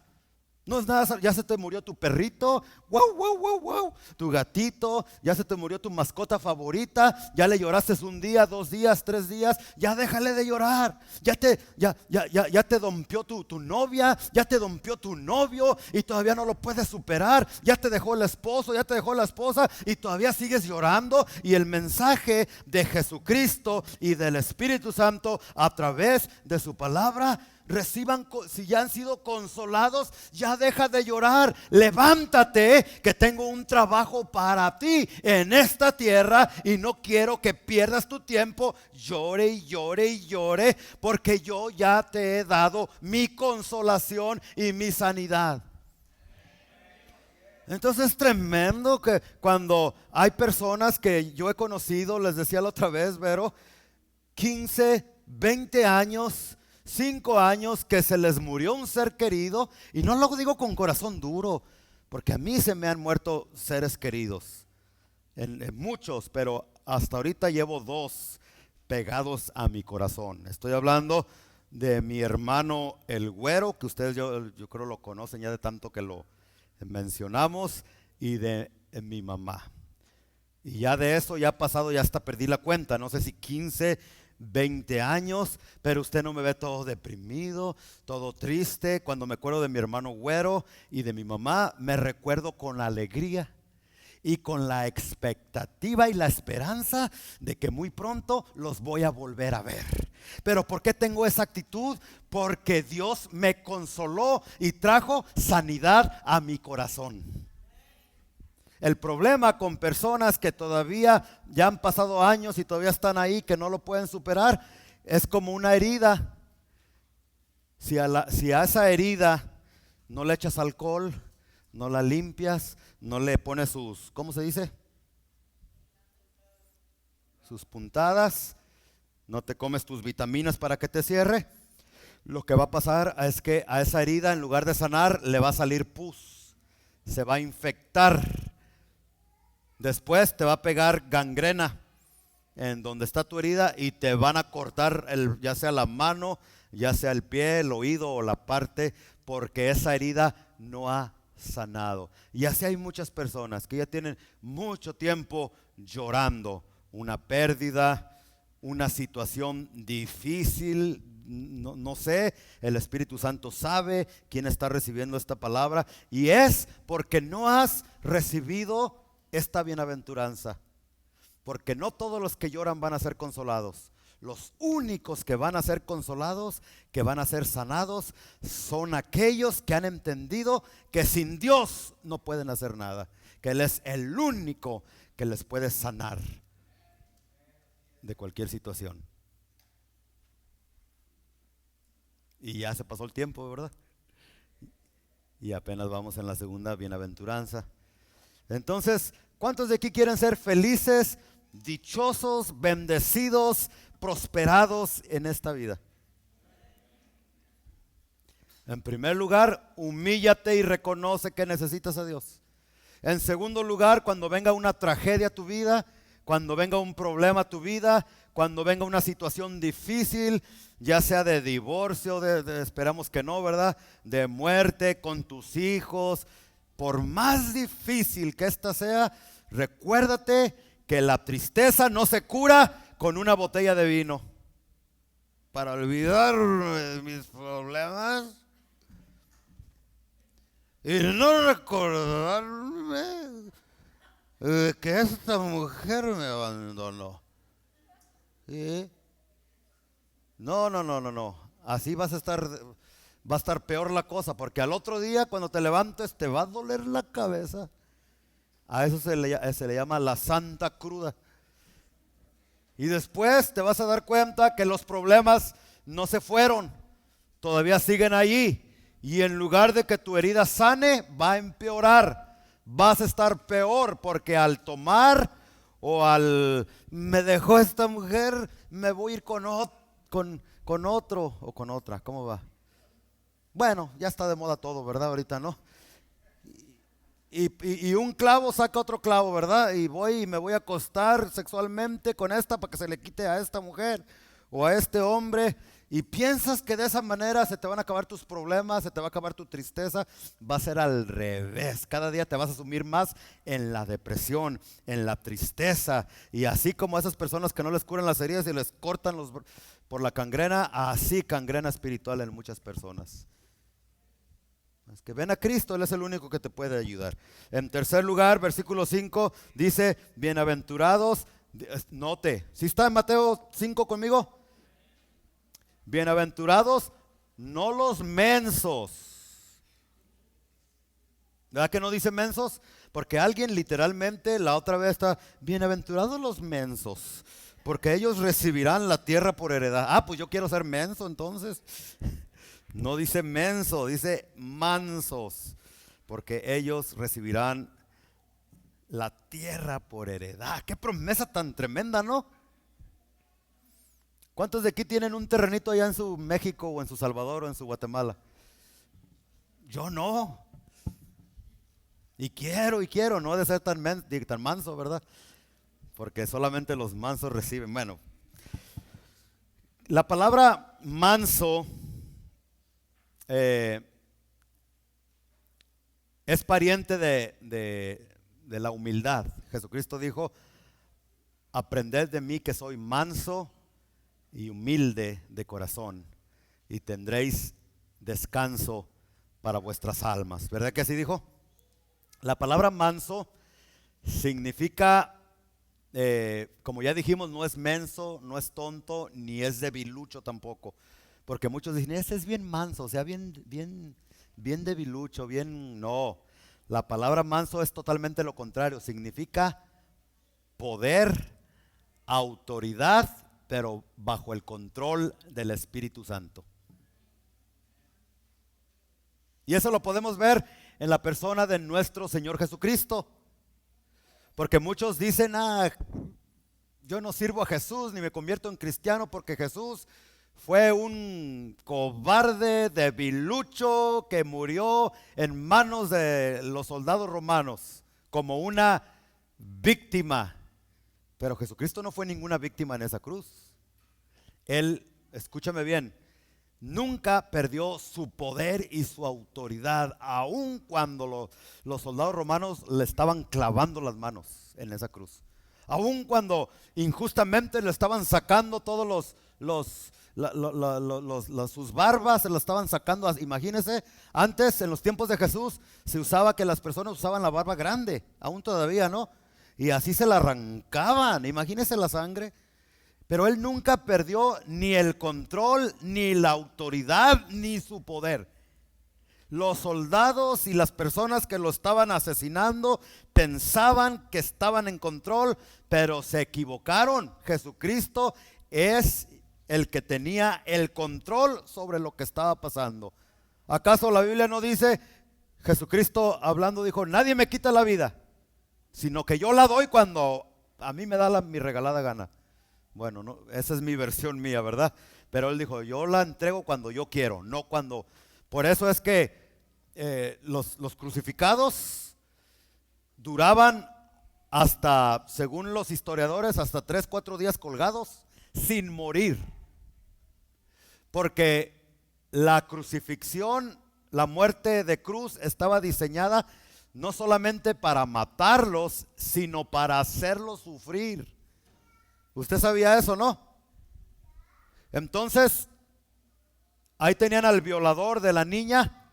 No es nada. Ya se te murió tu perrito, wow, wow, wow, wow, tu gatito, ya se te murió tu mascota favorita, ya le lloraste un día, 2 días, 3 días, ya déjale de llorar. Ya te dompió tu novia, ya te dompió tu novio y todavía no lo puedes superar. Ya te dejó el esposo, ya te dejó la esposa y todavía sigues llorando. Y el mensaje de Jesucristo y del Espíritu Santo a través de su palabra: reciban, si ya han sido consolados, ya deja de llorar, levántate, que tengo un trabajo para ti en esta tierra y no quiero que pierdas tu tiempo. Llore y llore y llore, porque yo ya te he dado mi consolación y mi sanidad. Entonces es tremendo que cuando hay personas que yo he conocido, les decía la otra vez, Vero, 15, 20 años, 5 años que se les murió un ser querido. Y no lo digo con corazón duro, porque a mí se me han muerto seres queridos, en muchos, pero hasta ahorita llevo 2 pegados a mi corazón. Estoy hablando de mi hermano el Güero, que ustedes yo creo lo conocen ya de tanto que lo mencionamos, y de mi mamá. Y ya de eso ya ha pasado, ya hasta perdí la cuenta, no sé si 15, 20 años, pero usted no me ve todo deprimido, todo triste. Cuando me acuerdo de mi hermano Güero y de mi mamá, me recuerdo con alegría y con la expectativa y la esperanza de que muy pronto los voy a volver a ver. ¿Pero por qué tengo esa actitud? Porque Dios me consoló y trajo sanidad a mi corazón. El problema con personas que todavía ya han pasado años y todavía están ahí, que no lo pueden superar, es como una herida. Si a esa herida no le echas alcohol, no la limpias, no le pones sus, ¿cómo se dice? Sus puntadas, no te comes tus vitaminas para que te cierre, lo que va a pasar es que a esa herida, en lugar de sanar, le va a salir pus, se va a infectar. Después te va a pegar gangrena en donde está tu herida y te van a cortar ya sea la mano, ya sea el pie, el oído o la parte, porque esa herida no ha sanado. Y así hay muchas personas que ya tienen mucho tiempo llorando una pérdida, una situación difícil. No sé, el Espíritu Santo sabe quién está recibiendo esta palabra, y es porque no has recibido esta bienaventuranza. Porque no todos los que lloran van a ser consolados. Los únicos que van a ser consolados, que van a ser sanados, son aquellos que han entendido que sin Dios no pueden hacer nada, que Él es el único que les puede sanar de cualquier situación. Y ya se pasó el tiempo, ¿verdad? Y apenas vamos en la segunda bienaventuranza. Entonces, ¿cuántos de aquí quieren ser felices, dichosos, bendecidos, prosperados en esta vida? En primer lugar, humíllate y reconoce que necesitas a Dios. En segundo lugar, cuando venga una tragedia a tu vida, cuando venga un problema a tu vida, cuando venga una situación difícil, ya sea de divorcio, esperamos que no, ¿verdad? De muerte con tus hijos, por más difícil que esta sea, recuérdate que la tristeza no se cura con una botella de vino. Para olvidarme de mis problemas y no recordarme de que esta mujer me abandonó. ¿Sí? No. Así va a estar peor la cosa, porque al otro día cuando te levantes te va a doler la cabeza. A eso se le llama la santa cruda. Y después te vas a dar cuenta que los problemas no se fueron, todavía siguen allí. Y en lugar de que tu herida sane, va a empeorar. Vas a estar peor, porque al tomar o al me dejó esta mujer, me voy a ir con otro o con otra. ¿Cómo va? Bueno, ya está de moda todo, ¿verdad? Ahorita, ¿no? Y un clavo saca otro clavo, ¿verdad? Y me voy a acostar sexualmente con esta para que se le quite a esta mujer o a este hombre. Y piensas que de esa manera se te van a acabar tus problemas, se te va a acabar tu tristeza. Va a ser al revés. Cada día te vas a sumir más en la depresión, en la tristeza. Y así como a esas personas que no les curan las heridas y les cortan por la gangrena, así gangrena espiritual en muchas personas. Es que ven a Cristo, Él es el único que te puede ayudar. En tercer lugar, versículo 5 dice, bienaventurados, note, ¿sí está en Mateo 5 conmigo? Bienaventurados, no los mensos. ¿Verdad que no dice mensos? Porque alguien literalmente la otra vez está, bienaventurados los mensos, porque ellos recibirán la tierra por heredad. Ah, pues yo quiero ser menso entonces. No dice menso, dice mansos, porque ellos recibirán la tierra por heredad. Qué promesa tan tremenda, ¿no? ¿Cuántos de aquí tienen un terrenito allá en su México o en su Salvador o en su Guatemala? Yo no. Y quiero, no he de ser tan manso, ¿verdad? Porque solamente los mansos reciben. Bueno, la palabra manso es pariente de la humildad. Jesucristo dijo, aprended de mí que soy manso y humilde de corazón, y tendréis descanso para vuestras almas. ¿Verdad que así dijo? La palabra manso significa, como ya dijimos, no es menso, no es tonto, ni es debilucho tampoco. Porque muchos dicen, ese es bien manso, o sea, bien debilucho, no. La palabra manso es totalmente lo contrario, significa poder, autoridad, pero bajo el control del Espíritu Santo. Y eso lo podemos ver en la persona de nuestro Señor Jesucristo. Porque muchos dicen, yo no sirvo a Jesús ni me convierto en cristiano porque Jesús fue un cobarde, debilucho, que murió en manos de los soldados romanos como una víctima. Pero Jesucristo no fue ninguna víctima en esa cruz. Él, escúchame bien, nunca perdió su poder y su autoridad, aun cuando los soldados romanos le estaban clavando las manos en esa cruz. Aun cuando injustamente le estaban sacando todos sus barbas, se las estaban sacando. Imagínense, antes en los tiempos de Jesús se usaba que las personas usaban la barba grande, aún todavía, ¿no? Y así se la arrancaban, imagínense la sangre. Pero él nunca perdió ni el control, ni la autoridad, ni su poder. Los soldados y las personas que lo estaban asesinando pensaban que estaban en control, pero se equivocaron. Jesucristo es el que tenía el control sobre lo que estaba pasando. ¿Acaso la Biblia no dice, Jesucristo hablando dijo, nadie me quita la vida, sino que yo la doy cuando a mí me da mi regalada gana? Bueno, no, esa es mi versión mía, ¿verdad? Pero él dijo, yo la entrego cuando yo quiero, no cuando... Por eso es que los crucificados duraban hasta, según los historiadores, hasta 3-4 días colgados sin morir. Porque la crucifixión, la muerte de cruz estaba diseñada no solamente para matarlos, sino para hacerlos sufrir. ¿Usted sabía eso, no? Entonces, ahí tenían al violador de la niña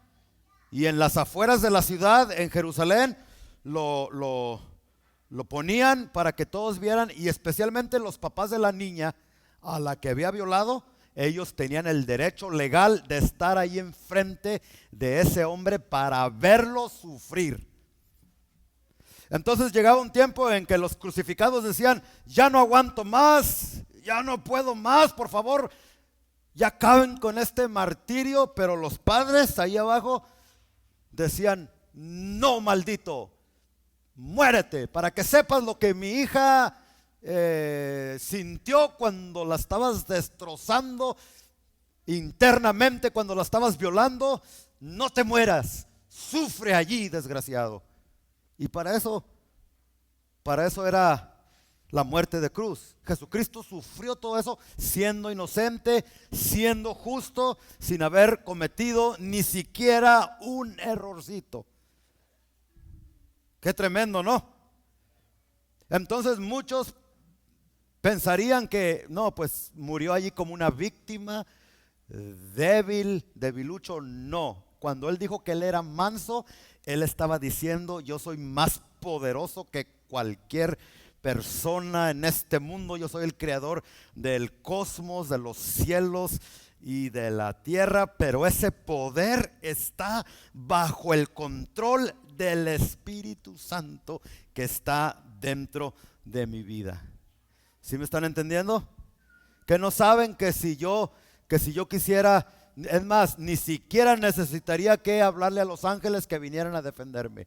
y en las afueras de la ciudad, en Jerusalén, lo ponían para que todos vieran, y especialmente los papás de la niña a la que había violado, ellos tenían el derecho legal de estar ahí enfrente de ese hombre para verlo sufrir. Entonces llegaba un tiempo en que los crucificados decían, ya no aguanto más, ya no puedo más, por favor, ya acaben con este martirio. Pero los padres ahí abajo decían, no, maldito, muérete, para que sepas lo que mi hija sintió cuando la estabas destrozando internamente, cuando la estabas violando. No te mueras, sufre allí, desgraciado. Y para eso era la muerte de cruz. Jesucristo sufrió todo eso siendo inocente, siendo justo, sin haber cometido ni siquiera un errorcito. Qué tremendo, ¿no? Entonces muchos pensarían que no, pues murió allí como una víctima, débil, debilucho. No, cuando él dijo que él era manso, él estaba diciendo, yo soy más poderoso que cualquier persona en este mundo. Yo soy el creador del cosmos, de los cielos y de la tierra, pero ese poder está bajo el control del Espíritu Santo que está dentro de mi vida. ¿Sí me están entendiendo? Que no saben que si yo quisiera, es más, ni siquiera necesitaría que hablarle a los ángeles que vinieran a defenderme.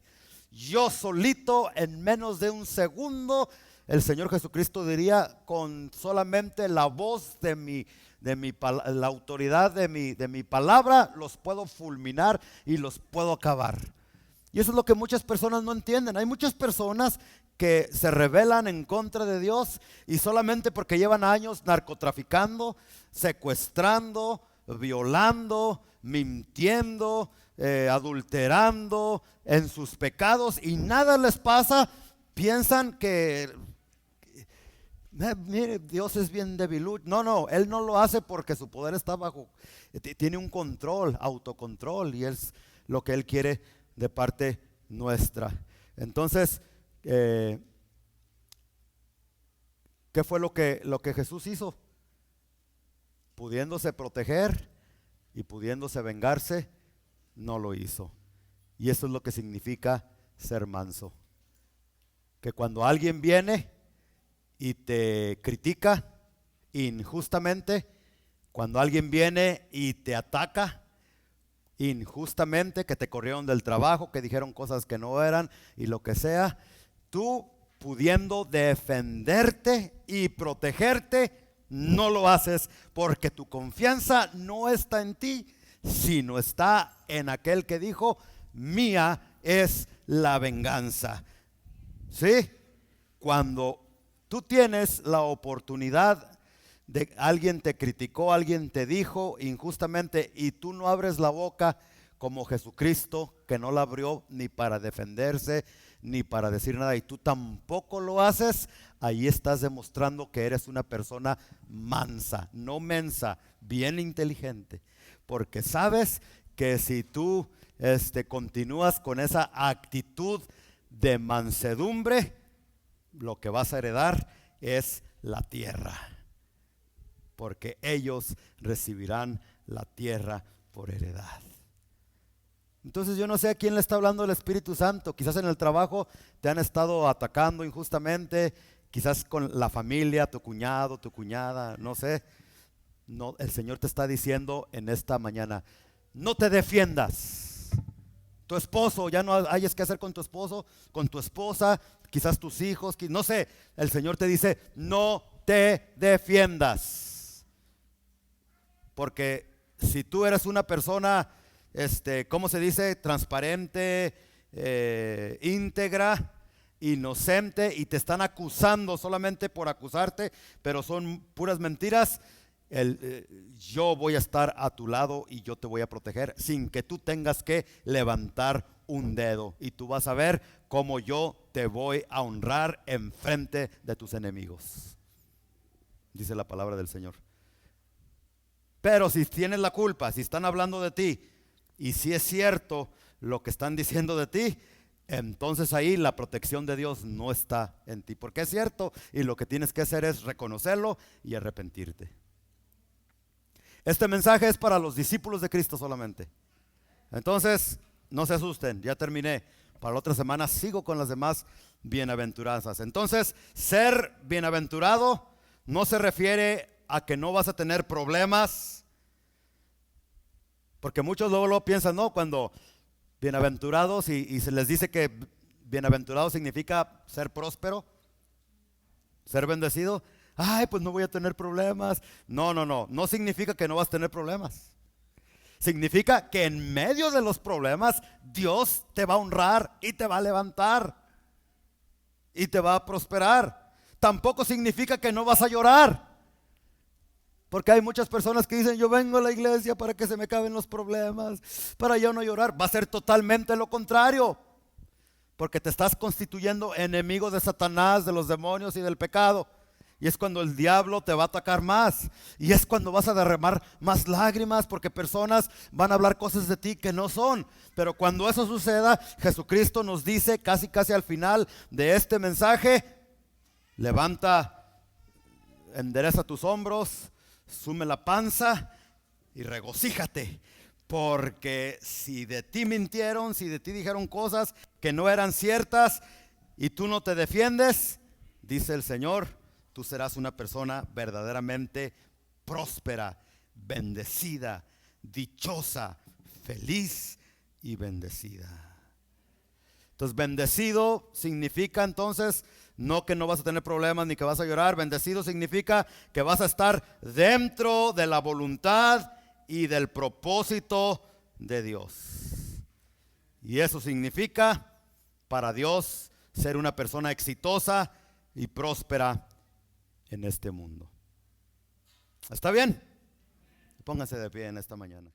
Yo solito, en menos de un segundo, el Señor Jesucristo diría, con solamente la voz la autoridad de mi palabra, los puedo fulminar y los puedo acabar. Y eso es lo que muchas personas no entienden. Hay muchas personas que se rebelan en contra de Dios y solamente porque llevan años narcotraficando, secuestrando, violando, mintiendo, adulterando en sus pecados y nada les pasa, piensan que mire, Dios es bien debilucho. No, Él no lo hace porque su poder está bajo, tiene un control, autocontrol, y es lo que Él quiere de parte nuestra. Entonces, ¿qué fue lo que Jesús hizo? Pudiéndose proteger y pudiéndose vengarse, no lo hizo. Y eso es lo que significa ser manso. Que cuando alguien viene y te critica injustamente, cuando alguien viene y te ataca injustamente, que te corrieron del trabajo, que dijeron cosas que no eran y lo que sea, tú pudiendo defenderte y protegerte, no lo haces porque tu confianza no está en ti, sino está en aquel que dijo, mía es la venganza. ¿Sí? Cuando tú tienes la oportunidad de alguien te criticó, alguien te dijo injustamente y tú no abres la boca como Jesucristo, que no la abrió ni para defenderse ni para decir nada, y tú tampoco lo haces, ahí estás demostrando que eres una persona mansa, no mensa, bien inteligente, porque sabes que si tú continúas con esa actitud de mansedumbre, lo que vas a heredar es la tierra. porque ellos recibirán la tierra por heredad. Entonces yo no sé a quién le está hablando el Espíritu Santo. Quizás en el trabajo te han estado atacando injustamente, quizás con la familia, tu cuñado, tu cuñada, no sé. No, el Señor te está diciendo en esta mañana, no te defiendas. Tu esposo, ya no hayas que hacer con tu esposo, con tu esposa, quizás tus hijos, no sé. El Señor te dice, no te defiendas. Porque si tú eres una persona, ¿cómo se dice? Transparente, íntegra, inocente, y te están acusando solamente por acusarte, pero son puras mentiras. Yo voy a estar a tu lado y yo te voy a proteger sin que tú tengas que levantar un dedo, y tú vas a ver cómo yo te voy a honrar en frente de tus enemigos, dice la palabra del Señor. Pero si tienes la culpa, si están hablando de ti y si es cierto lo que están diciendo de ti, entonces ahí la protección de Dios no está en ti, porque es cierto, y lo que tienes que hacer es reconocerlo y arrepentirte. Este mensaje es para los discípulos de Cristo solamente. Entonces, no se asusten, ya terminé. Para la otra semana sigo con las demás bienaventuranzas. Entonces, ser bienaventurado no se refiere a que no vas a tener problemas, porque muchos luego piensan, no, cuando bienaventurados y se les dice que bienaventurado significa ser próspero, ser bendecido. Ay, pues no voy a tener problemas. No significa que no vas a tener problemas. Significa que en medio de los problemas Dios te va a honrar y te va a levantar y te va a prosperar. Tampoco significa que no vas a llorar, porque hay muchas personas que dicen, yo vengo a la iglesia para que se me acaben los problemas, para yo no llorar. Va a ser totalmente lo contrario, porque te estás constituyendo enemigo de Satanás, de los demonios y del pecado. Y es cuando el diablo te va a atacar más. Y es cuando vas a derramar más lágrimas, porque personas van a hablar cosas de ti que no son. Pero cuando eso suceda, Jesucristo nos dice casi al final de este mensaje, levanta, endereza tus hombros, sume la panza y regocíjate. Porque si de ti mintieron, si de ti dijeron cosas que no eran ciertas y tú no te defiendes, dice el Señor, tú serás una persona verdaderamente próspera, bendecida, dichosa, feliz y bendecida. Entonces, bendecido significa entonces no que no vas a tener problemas ni que vas a llorar. Bendecido significa que vas a estar dentro de la voluntad y del propósito de Dios. Y eso significa para Dios ser una persona exitosa y próspera en este mundo. ¿Está bien? Pónganse de pie en esta mañana.